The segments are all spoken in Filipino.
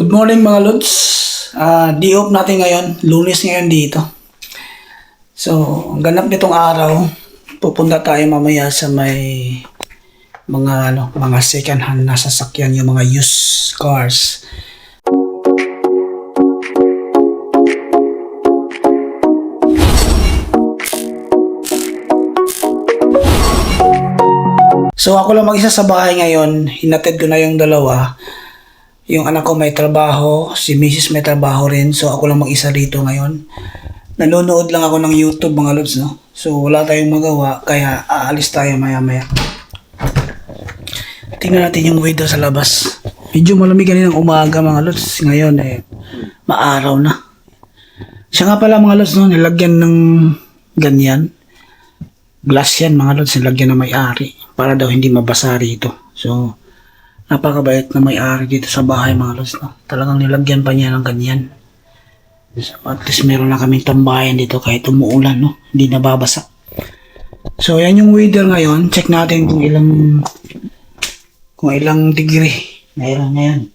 Good morning mga lods. Day off natin ngayon. Lunes ngayon dito. So, ang ganap nitong araw, pupunta tayo mamaya sa may mga second hand na sasakyan, yung mga used cars. So, ako lang mag-isa sa bahay ngayon. Hinatid ko na yung dalawa. Yung anak ko may trabaho, si Mrs. may trabaho rin, so ako lang mag-isa dito ngayon. Nanonood lang ako ng YouTube mga lods, no? So wala tayong magawa, kaya aalis tayo maya-maya. Tingnan natin yung weather sa labas. Medyo malamig kaninang umaga mga lods, ngayon maaraw na. Siya nga pala mga lods, no? Nilagyan ng ganyan. Glass yan mga lods, nilagyan na may-ari para daw hindi mabasa rito. So napakabait na may-ari dito sa bahay mga lods, no? Talagang nilagyan pa niya ng ganyan. So, at least meron na kaming tambayan dito kahit umuulan, no? Hindi nababasa. So yan yung weather ngayon. Check natin kung ilang degree mayroon na yan.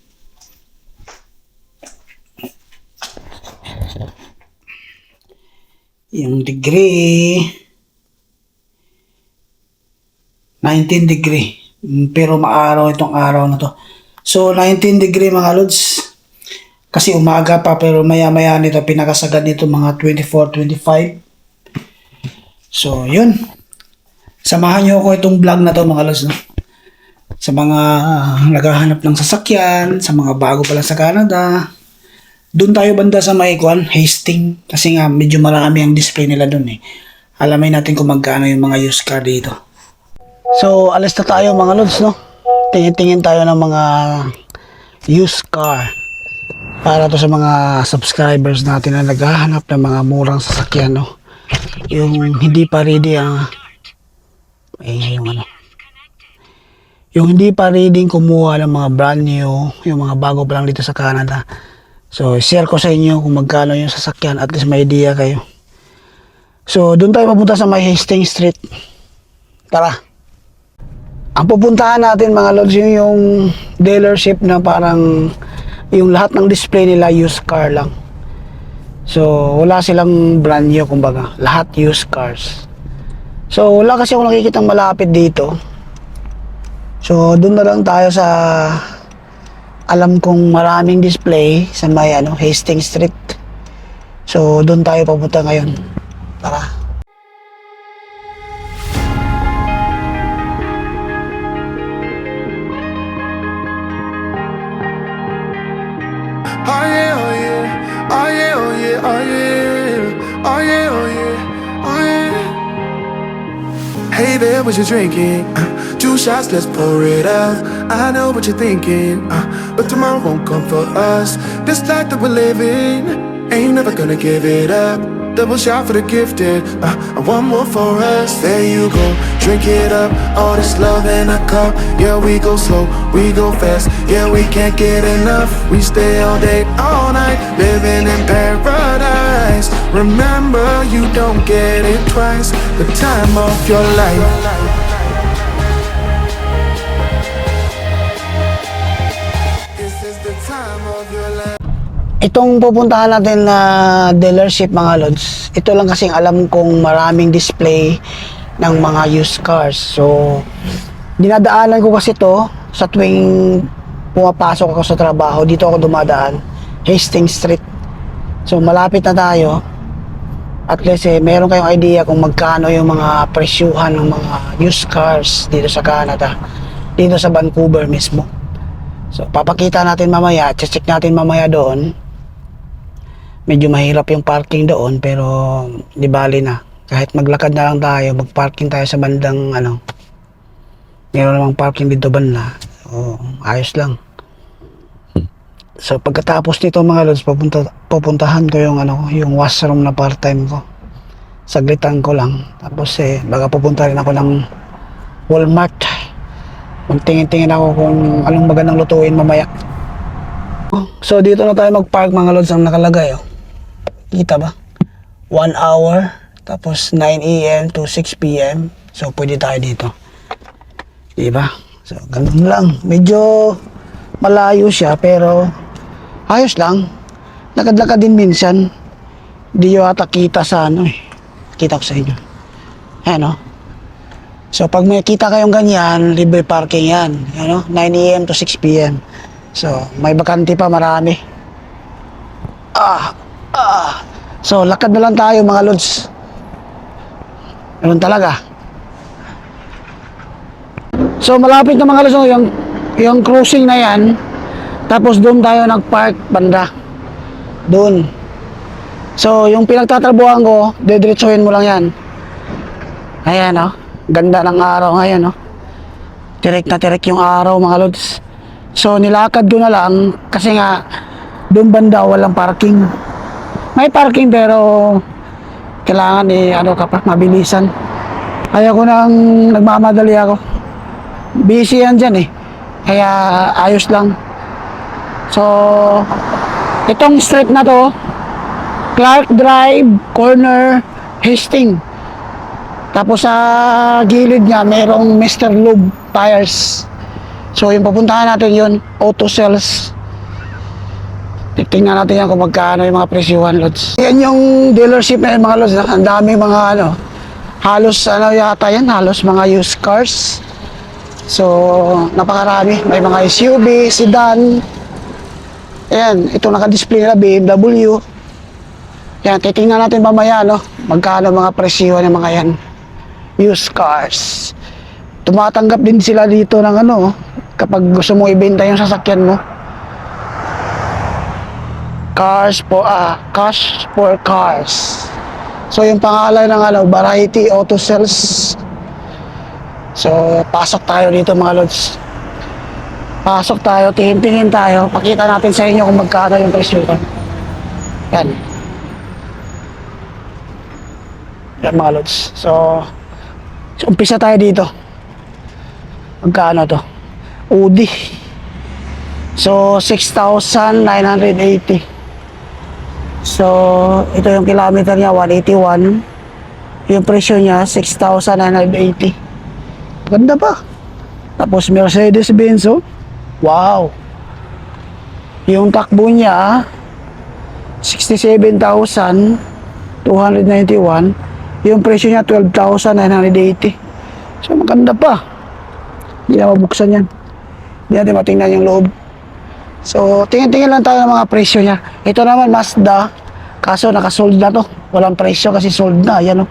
Yung degree 19 degree. Pero maaraw itong araw na to. So 19 degree mga lods. Kasi umaga pa, pero maya-maya nito pinakasagad nito mga 24, 25. So yun. Samahan niyo ako itong vlog na to mga lods, no? Sa mga naghahanap ng sasakyan, sa mga bago pa lang sa Canada. Doon tayo banda sa Maikwan, Hastings. Kasi nga medyo marami ang display nila doon eh. Alamin natin kung magkano yung mga used car dito. So, alis na tayo mga lods, no? Tingin-tingin tayo ng mga used car para to sa mga subscribers natin na naghahanap ng mga murang sasakyan, no? Yung hindi pa ready yung hindi pa ready kumuha ng mga brand new, yung mga bago pa lang dito sa Canada. So, share ko sa inyo kung magkano yung sasakyan, at least may idea kayo. So, doon tayo mapunta sa may Hastings Street. Tara! Ang pupuntahan natin mga lods yung dealership na parang yung lahat ng display nila used car lang. So wala silang brand new kumbaga. Lahat used cars. So wala kasi akong nakikitang malapit dito. So doon na lang tayo sa alam kong maraming display sa may Hastings Street. So doon tayo papunta ngayon. Tara. Oh yeah, oh yeah, oh yeah, oh yeah, oh yeah, oh yeah, oh yeah, oh yeah. Hey there, what you drinking? 2 shots, let's pour it out. I know what you're thinking, but tomorrow won't come for us. This life that we're living, ain't never gonna give it up. Double shot for the gifted, one more for us. There you go, drink it up. All this love in a cup. Yeah, we go slow, we go fast. Yeah, we can't get enough. We stay all day, all night, living in paradise. Remember, you don't get it twice. The time of your life. This is the time of your life. Itong pupuntahan natin na dealership mga lods, ito lang kasing alam kong maraming display ng mga used cars. So, dinadaanan ko kasi to sa tuwing pumapasok ako sa trabaho. Dito ako dumadaan, Hastings Street. So, malapit na tayo. At least meron kayong idea kung magkano yung mga presyuhan ng mga used cars dito sa Canada, dito sa Vancouver mismo. So, papakita natin mamaya, check natin mamaya doon. Medyo mahirap yung parking doon, pero di bali na. Kahit maglakad na lang tayo, mag-parking tayo sa bandang meron namang parking dito banda. So, ayos lang. So pagkatapos nito mga lods, pupuntahan ko yung washroom na part-time ko. Saglitan ko lang. Tapos baka pupunta rin ako ng Walmart. Magtingin-tingin ako kung anong magandang lutuin mamaya. So dito na tayo mag-park mga lods, ang nakalagay kita ba? 1 hour, tapos 9 AM to 6 PM. So pwede tayo dito. Diba? So ganun lang. Medyo malayo siya, pero Ayos lang. Lakad-lakad din minsan. Hindi nyo ata kita sa ano eh. Kita ko sa inyo. Ayan o. So pag may kita kayong ganyan, libre parking yan. Ayan o, 9 a.m. to 6 p.m. So may bakante pa marami. So lakad na lang tayo mga lods. Ganun talaga. So malapit na mga lods, oh, yung cruising na yan. Tapos doon tayo nag-park banda. Doon. So yung pinagtatrabuhan ko, dediretsuhin mo lang yan. Ayan oh. Ganda ng araw ngayon oh. Tirik na tirik yung araw mga lods. So nilakad ko na lang kasi nga doon banda walang parking. May parking pero kailangan ano ka pa, mabilisan. Kaya ko nang nagmamadali ako. Busy yan dyan eh. Kaya ayos lang. So itong street na to, Clark Drive, corner, Hastings. Tapos sa gilid niya, mayroong Mr. Lube Tires. So yung pupuntahan natin yun, auto sales. Titingnan natin yan kung magkano yung mga presyuhan, lods. Yan yung dealership na yun, mga lods. Ang dami mga ano, halos ano yata yan, halos mga used cars. So napakarami. May mga SUV, sedan. Ayan, ito naka-display na BMW. Yan, titingnan natin mamaya, no? Magkano mga presyuhan ng mga yan. Used cars. Tumatanggap din sila dito ng ano, kapag gusto mong ibenta yung sasakyan mo. Cash for cars. So yung pangalan ng ano, Variety Auto Sales. So pasok tayo dito mga lods. Pasok tayo, tingin-tingin tayo. Pakita natin sa inyo kung magkano yung presyo. Yan. Yan mga lods. So umpisa tayo dito. Magkano to? Audi. So 6,980. So ito yung kilometer niya, 181. Yung presyo niya 6,980. Ganda pa. Tapos Mercedes-Benz, oh. Wow. Yung takbo niya 67,291. Yung presyo niya 12,980. So maganda pa. Hindi na mabuksan yan. Hindi natin matingnan yung loob. So tingin-tingin lang tayo ng mga presyo niya. Ito naman Mazda. Kaso nakasold na to. Walang presyo kasi sold na. Yan oh.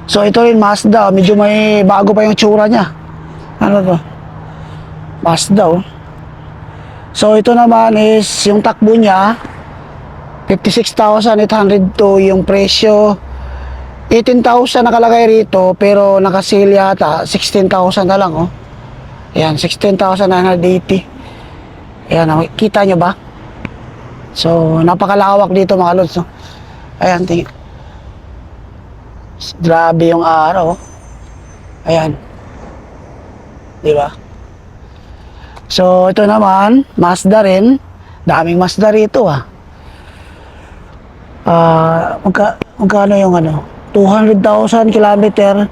So ito rin Mazda. Medyo may bago pa yung tsura niya. Ano to? Mazda oh. So ito naman is yung takbo niya 56,802 yung presyo. 18,000 nakalagay rito pero naka-sale yata 16,000 na lang oh. Ayan, 16,980. Ayan, oh, kita nyo ba? So napakalawak dito mga lods oh. Ayan, tingin. Grabe yung araw oh. Ayan. Di ba? So ito naman Mazda rin. Daming Mazda rito ah. Magkano yung ano 200,000 kilometer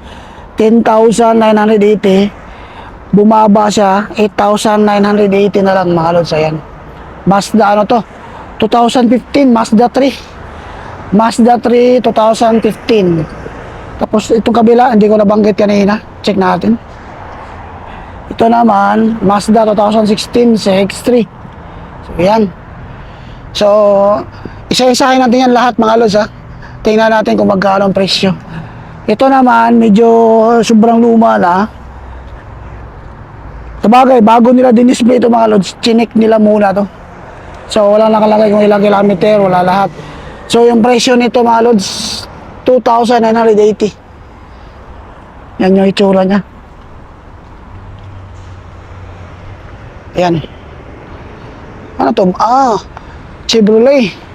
10,980 bumaba siya 8,980 na lang mga lods. Ayan Mazda ano to 2015 Mazda 3 2015. Tapos itong kabila hindi ko nabanggit kanina, check natin. Ito naman Mazda 2016 CX-3. So yan. So isa-isahin natin yan lahat mga lods ha. Tingnan natin kung magkano ang presyo. Ito naman medyo sobrang luma na. Sabagay bago nila din-display ito mga lods, chinik nila muna to. So wala nakalagay kung ilang kilometer, wala lahat. So yung presyo nito mga lods 2,980. Yan yung itsura niya. Ayan. Ano to? Chevrolet.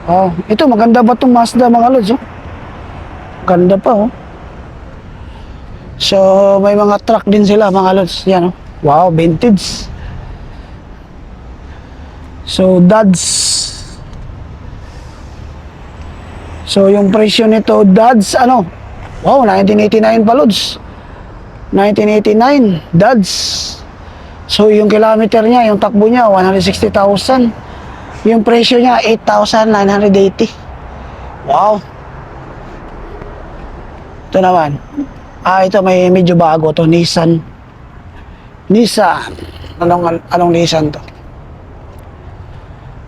Oh, ito maganda ba itong Mazda mga lods oh? Ganda pa oh. So may mga truck din sila mga lods. Yan oh. Wow, vintage. So Dodge. So yung presyo nito Dodge ano? Wow, 1989 pa lods. 1989 Dodge. So, yung kilometer niya, yung takbo niya, 160,000. Yung presyo niya, 8,980. Wow. Ito naman. Ito may medyo bago to, Nissan. Anong Nissan to?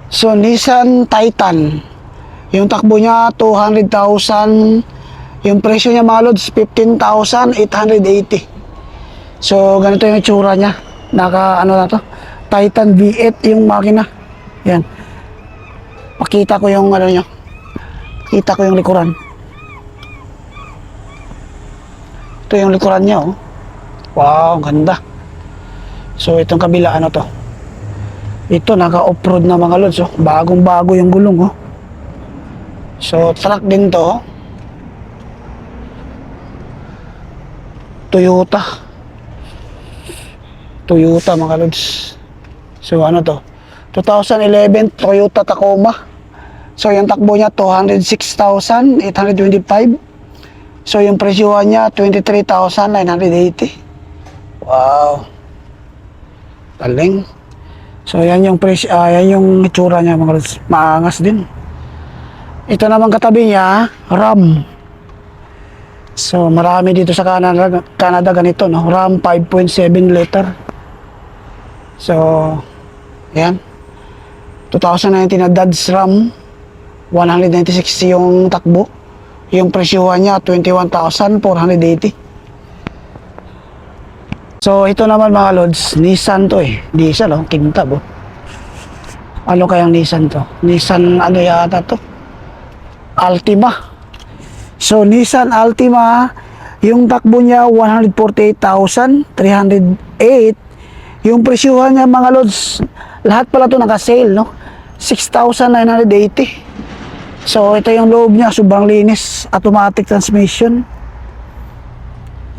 So, Nissan Titan. Yung takbo niya, 200,000. Yung presyo niya, mga lods, 15,880. So, ganito yung itsura niya. Na to? Titan V8 yung makina. Yan. Pakita ko yung ano niya. Pakita ko yung likuran. Ito yung likuran niya, oh. Wow, ganda. So, itong kabila, ano to? Ito, naka-off-road na mga lods, oh. Bagong-bago yung gulong, oh. So, truck din to, oh. Toyota mga lods. So ano to? 2011 Toyota Tacoma. So yung takbo niya 206,825. So yung presyohan niya 23,980. Wow. Galing. So yan yung yan yung itsura niya mga lods. Maangas din. Ito naman katabi niya, RAM. So marami dito sa Canada ganito, no? RAM 5.7 liter. So, yan. 2019 na Dodge Ram. 196 yung takbo. Yung presyohan niya, 21,480. So, ito naman mga lods, Nissan to eh. Diesel, oh, kintab, oh. Ano kayang Nissan to? Nissan, ano yata to? Altima. So, Nissan Altima, yung takbo niya, 148,308. Yung presyuhan niya mga lods, lahat pala to naka-sale, no? 6,980. So, ito yung loob niya, sobrang linis. Automatic transmission.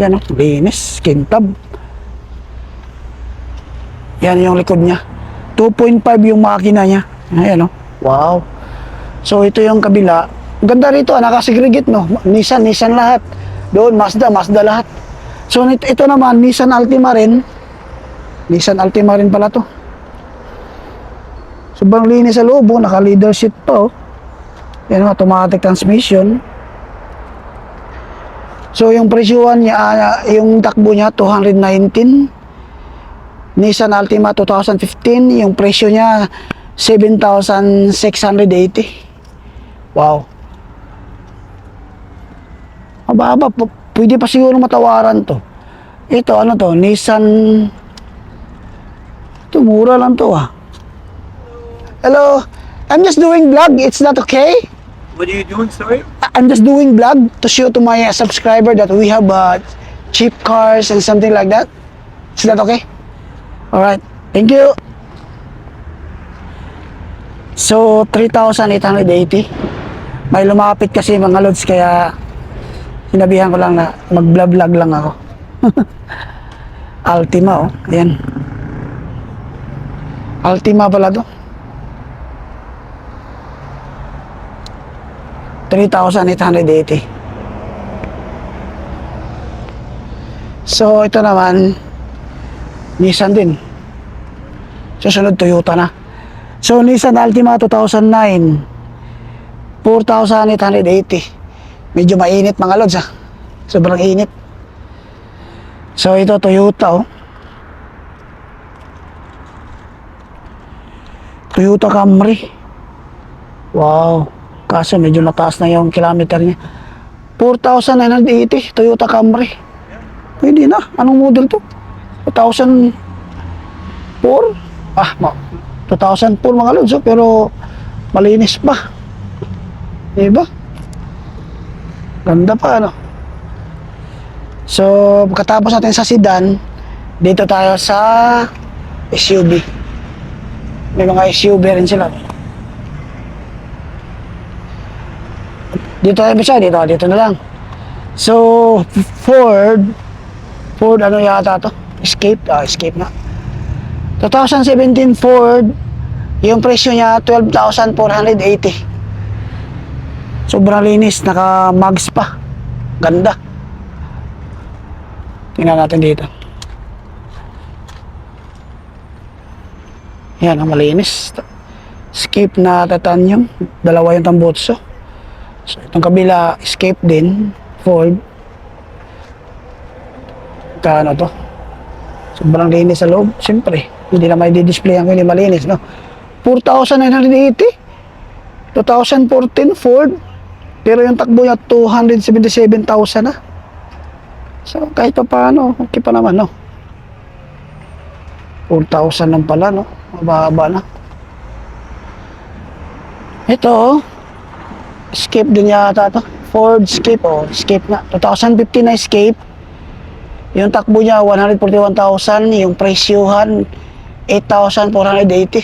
Yan, no? Linis, kintab. Yan yung likod niya. 2.5 yung makina niya. Ayan, no? Wow. So, ito yung kabila. Ganda rito, naka-segregate, no? Nissan lahat. Doon, Mazda lahat. So, ito naman, Nissan Altima rin. Nissan Altima rin pala to. Sobrang linis sa loob, naka-leather seat pa, oh. Yan, automatic transmission. So yung presyuhan niya, yung takbo niya 219. Nissan Altima 2015, yung presyo niya 7,680. Wow. Mababa, pwede pa siguro matawaran to. Ito, ano to, Nissan. Ito, mura lang to, ah. Hello, I'm just doing vlog. It's not okay? What are you doing, sorry? I'm just doing vlog to show to my subscriber that we have cheap cars and something like that. Is that okay? Alright, thank you. So, 3,880. May lumapit kasi mga lods, kaya sinabihan ko lang na mag-vlog lang ako. Altima, oh. Ayan. Altima pala to. 3,880. So, ito naman, Nissan din. Susunod, Toyota na. So, Nissan Altima 2009. 4,880. Medyo mainit mga lods, ah. Sobrang init. So, ito, Toyota, oh. Toyota Camry. Wow. Kaso medyo nataas na yung kilometer niya. 4,980 Toyota Camry. Pwede na. Anong model to? 2004? 2004 mga lods, oh, pero malinis pa. Diba? Ganda pa, ano? So, pagkatapos natin sa sedan, dito tayo sa SUV. May mga SUV rin sila. Dito tayo bisa, dito na lang. So, Ford ano yata to? Escape, Escape na. 2017 Ford, yung presyo niya 12,480. Sobrang linis, naka-mags pa. Ganda. Tingnan natin dito. Yan, malinis. Escape na titanium. Dalawa yung tambutso. So, itong kabila, escape din. Ford. Kano to? Sobrang linis sa loob. Siyempre, hindi na may di-display ang hindi malinis, no? 4,980. 2014 Ford. Pero yung takbo niya, 277,000 na. So, kahit pa paano, okay pa naman, no? 4,000 lang pala, no? Mababa na. Ito, oh. Escape din yata to. Ford Escape, oh. Escape na. 2015 na Escape. Yung takbo niya, 141,000. Yung presyuhan, 8,480.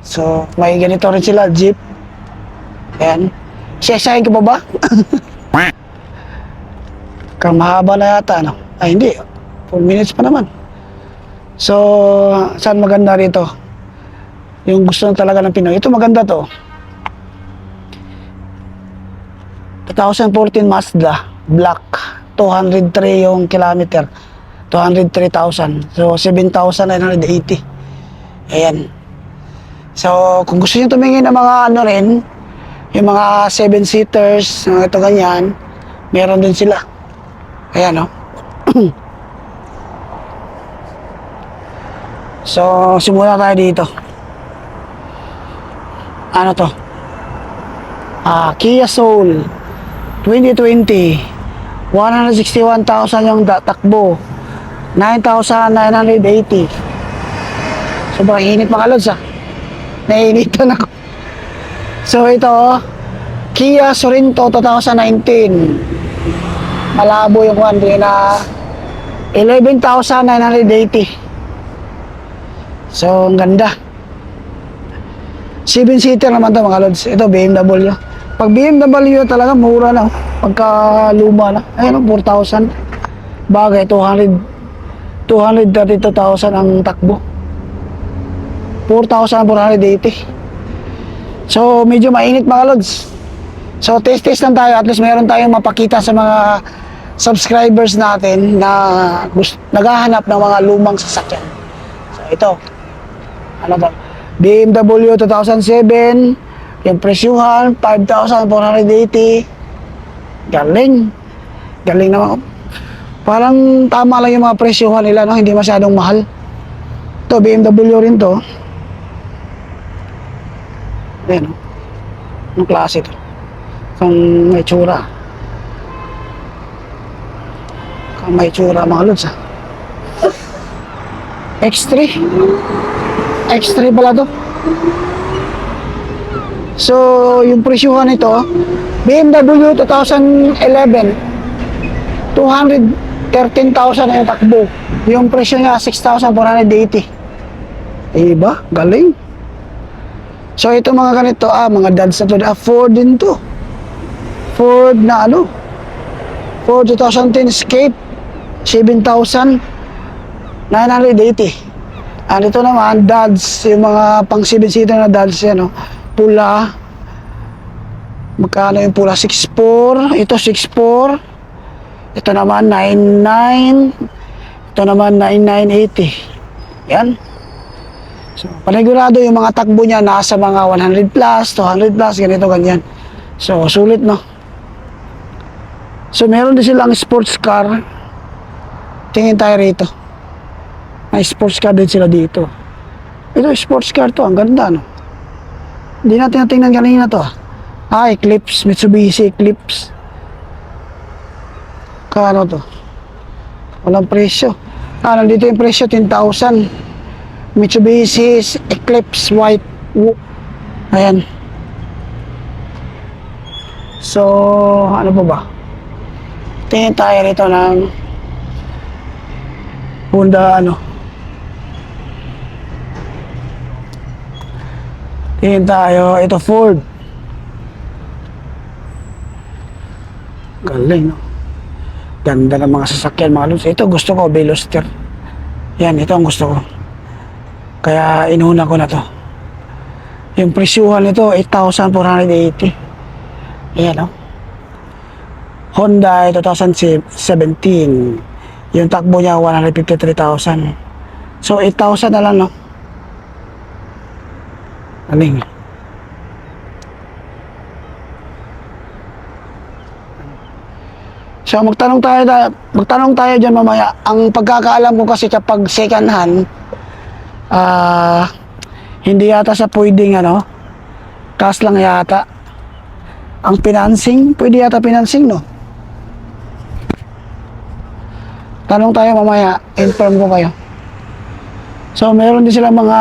So, may ganito rin sila, Jeep. Ayan. Siya-siyahin ka pa ba? Kang mahaba na yata, no? Ay, hindi. 4 minutes pa naman. So, saan maganda rito? Yung gusto talaga ng Pinoy. Ito maganda to. 2014 Mazda Black. 203 yung kilometer. 203,000. So, 7,980. Ayan. So, kung gusto nyo tumingin ng mga ano rin, yung mga 7-seaters, ito ganyan, meron din sila. Ayan, no? So, simula tayo dito. Ano to? Kia Soul 2020. 161,000 yung takbo. 9,980. Sobrang init mga lods, Nainitan ako. So, ito, Kia Sorento 2019. Malabo yung one na 11,980. So, ang ganda. 7-seater naman to mga lods. Ito, BMW. Pag BMW talaga, mura na. Pagka luma na. Ayun, 4,000. Bagay, 232,000 ang takbo. 4,480. So, medyo mainit mga lods. So, test lang tayo. At least meron tayong mapakita sa mga subscribers natin na naghahanap ng mga lumang sasakyan. So, ito. Ano to? BMW 2007. Yung presyuhan, 5,480. Galing. Galing naman. Parang tama lang yung mga presyuhan nila, no? Hindi masyadong mahal. Ito, BMW rin to. Ayan, no? Anong klase to? Kung may tsura. Kung may tsura, mga lods, X3. X3 pala to. So, yung presyuhan nito, BMW 2011, 213,000 na yung takbo. Yung presyo niya, 6,480. Iba, galing. So, ito mga ganito, mga dads na to, Ford din to. Ford na ano? Ford 2010 Escape, 7,980. Ito naman, dads, yung mga pang 7-seater na dads, yan, pula. Magkano yung pula? 6,400. Ito 6,400. Ito naman 9,900. Ito naman 9,980. Yan. So, panigurado yung mga takbo niya nasa mga 100 plus, 200 plus, ganito, ganyan. So, sulit, no? So, meron din silang sports car. Tingin tayo rito. May sports car din sila dito. Ito, sports car to. Ang ganda, no? Hindi natin natingnan kanina to. Eclipse. Mitsubishi Eclipse. Kano to? Walang presyo. Nandito yung presyo, 10,000. Mitsubishi Eclipse White. Ayan. So, ano pa ba? Tingin tayo rito ng Honda, tingin tayo, ito Ford. Galing, no? Ganda ng mga sasakyan, mga lods. Ito gusto ko, Veloster. Yan, ito ang gusto ko. Kaya inuna ko na to. Yung presyuhan nito, 8,480. Ayan, no? Honda 2017. Yung takbo niya, 153,000. So, 8,000 na lang, no? Aling. So magtanong tayo diyan mamaya. Ang pagkakaalam ko kasi kapag second hand, hindi yata sa pwedeng ano, cash lang yata. Ang financing, pwede yata financing, no? Tanong tayo mamaya, inform ko kayo. So meron din sila mga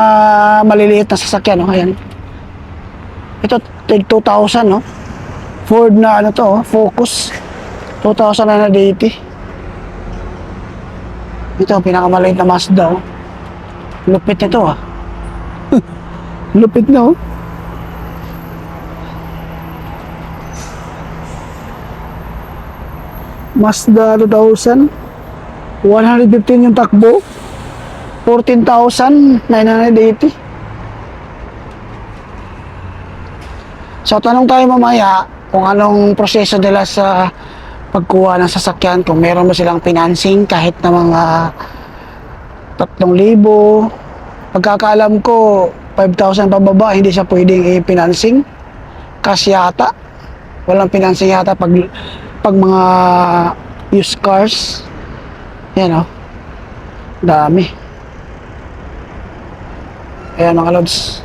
maliliit na sasakyan, no? Ayan. Ito, tig 2,000, no? Ford na ano to, Focus. 2,980. Ito, pinakamaliit na Mazda, oh. Lupit nito, ah. Lupit na, oh. Mazda 2000. 115 yung takbo. 14,980. So, tanong tayo mamaya kung anong proseso nila sa pagkuha ng sasakyan, kung meron ba silang financing kahit na mga 3,000. Pagkakaalam ko 5,000 pababa hindi siya pwedeng i-financing, cash yata, walang financing yata pag mga used cars. Yan, oh, dami. Ayan mga lods,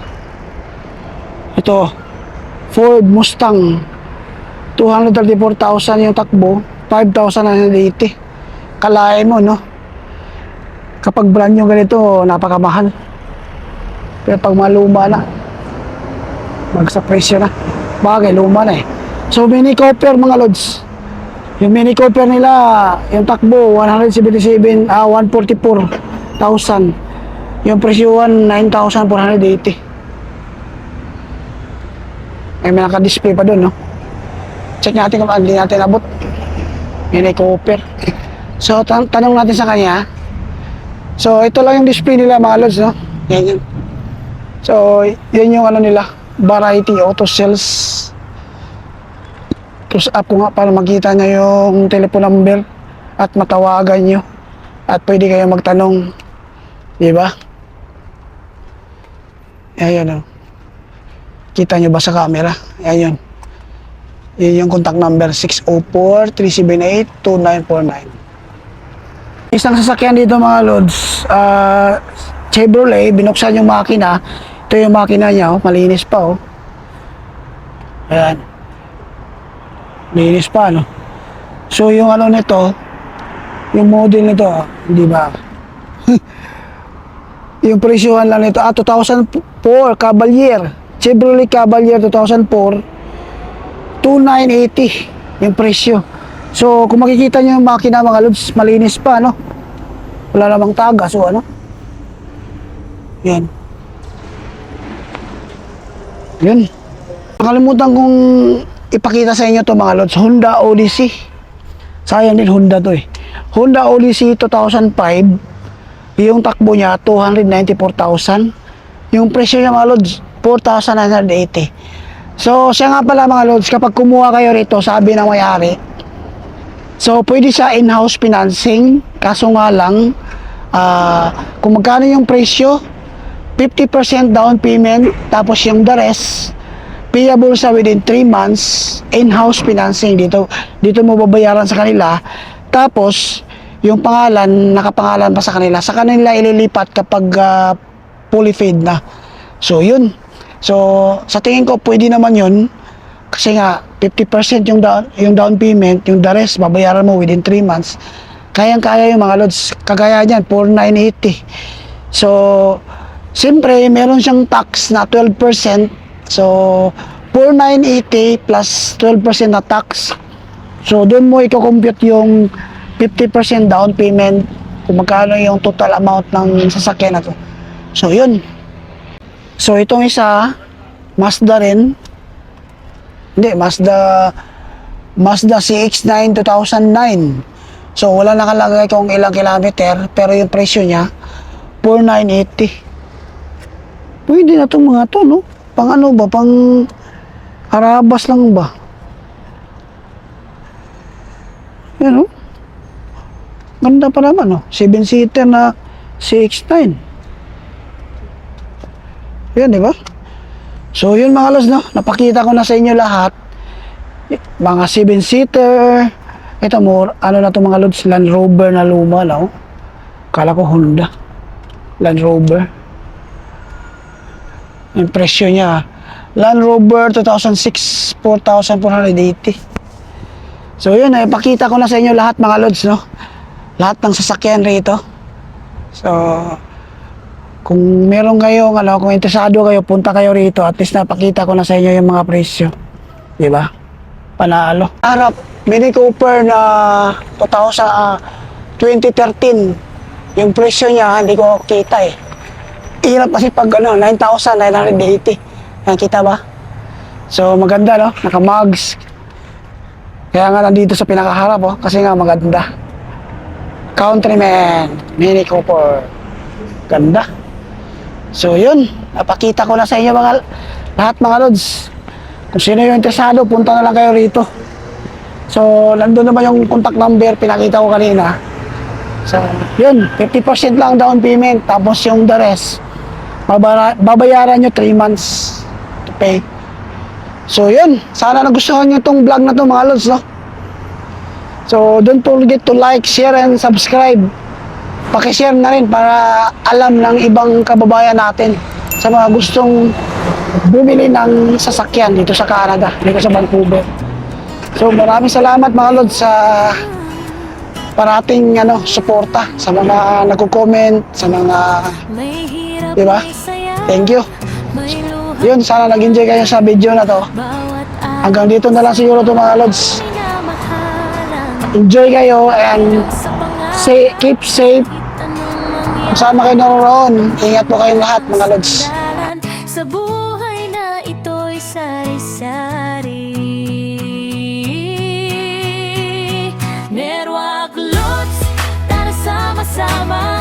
ito Ford Mustang 234,000 yung takbo, 5,980. Kalahin mo, no? Kapag brand new ganito, napakamahal. Pero pag maluma na, magsa presyo na. Bagay, luma na eh. So, Mini Cooper mga lods. Yung Mini Cooper nila, yung takbo, 144,000. Yung presyuhan, 9,480. May naka-display pa doon, no? Check natin kung hindi natin abot. Mini Cooper. So, tanong natin sa kanya. So, ito lang yung display nila mga lods, no? Yan yun. So, yan yung ano nila, Variety Auto Sales. Close up ko nga para makita nyo yung telephone number at matawagan nyo. At pwede kayo magtanong. Diba? Ayan, oh. Kita nyo ba sa camera? Ayan yun. Yun yung contact number, 604-378-2949. Isang sasakyan dito mga lods, Chevrolet, binuksan yung makina. Ito yung makina niya, oh, malinis pa, oh. Ayan. Malinis pa, no? So yung ano nito, yung model nito, di ba? Yung presyuhan lang nito, 2004 Cavalier, Chevrolet Cavalier 2004, 2,980 yung presyo. So kung makikita nyo yung makina mga lods, malinis pa, no? Wala namang taga, so ano? Yan. Yun. Nakalimutan kong ipakita sa inyo to mga lods, Honda Odyssey. Sayang din Honda to eh. Honda Odyssey 2005, yung takbo niya 294,000. Yung presyo niya mga lods, 4,980. So, siya nga pala mga lods, kapag kumuha kayo rito, sabi ng may-ari, so, pwede siya in-house financing, kaso nga lang, kung magkano yung presyo, 50% down payment, tapos yung the rest, payable sa within 3 months, in-house financing, dito mo babayaran sa kanila, tapos, yung pangalan, nakapangalan pa sa kanila ililipat kapag fully paid na. So, yun. So, sa tingin ko, pwede naman yun. Kasi nga, 50% yung down payment, yung the rest, babayaran mo within 3 months. Kayang-kaya yung mga lods. Kagaya niyan, 4,980. So, siyempre, meron siyang tax na 12%. So, 4,980 plus 12% na tax. So, doon mo i-compute yung 50% down payment kung magkano yung total amount ng sasakyan na to. So, yun. So, itong isa, Mazda rin. Hindi, Mazda CX-9 2009. So, wala nakalagay kung ilang kilometer, pero yung presyo niya, 4,980. Pwede na itong mga to, no? Pang ano ba? Pang harabas lang ba? Yan, no? Ganda pa naman, no? 7-seater na CX-9. Yan, di ba? So yun mga lods, no? Napakita ko na sa inyo lahat. Mga 7-seater. Ito mo, ano na to mga lods, Land Rover na luma, no? Kala ko Honda. Land Rover. Yung presyo niya, Land Rover 2006, 4,480. So yun, ipakita ko na sa inyo lahat mga lods, no? Lahat ng sasakyan rito. So, kung meron kayo, kung interesado kayo, punta kayo rito. At least napakita ko na sa inyo yung mga presyo. Di ba? Panalo. Harap, Mini Cooper na 2013. Yung presyo niya, hindi ko kita eh. Hirap kasi pag 9,980. Yan, kita ba? So, maganda, no? Naka-mugs. Kaya nga nandito sa pinakaharap, oh. Kasi nga maganda. Countryman, Mini Cooper. Ganda. So, yun. Napakita ko na sa inyo lahat mga lods. Kung sino yung interesado, punta na lang kayo rito. So, nandun naman yung contact number, pinakita ko kanina. So, yun, 50% lang down payment, tapos yung the rest, babayaran nyo 3 months to pay. So, yun, sana nagustuhan nyo tong vlog na to mga lods, no? So, don't forget to like, share, and subscribe. Pakishare na rin para alam ng ibang kababayan natin sa mga gustong bumili ng sasakyan dito sa Canada, dito sa Vancouver. So, maraming salamat mga lods sa parating suporta sa mga nagko-comment, sa mga di ba? Thank you. Yun, sana nag-enjoy kayo sa video na to. Hanggang dito na lang siguro to mga lods. Enjoy kayo and keep safe. Kung saan kayo naroon, ingat po kayong lahat mga lods. Sa buhay na ito'y sari-sari. Merwak Lods, tara sama-sama.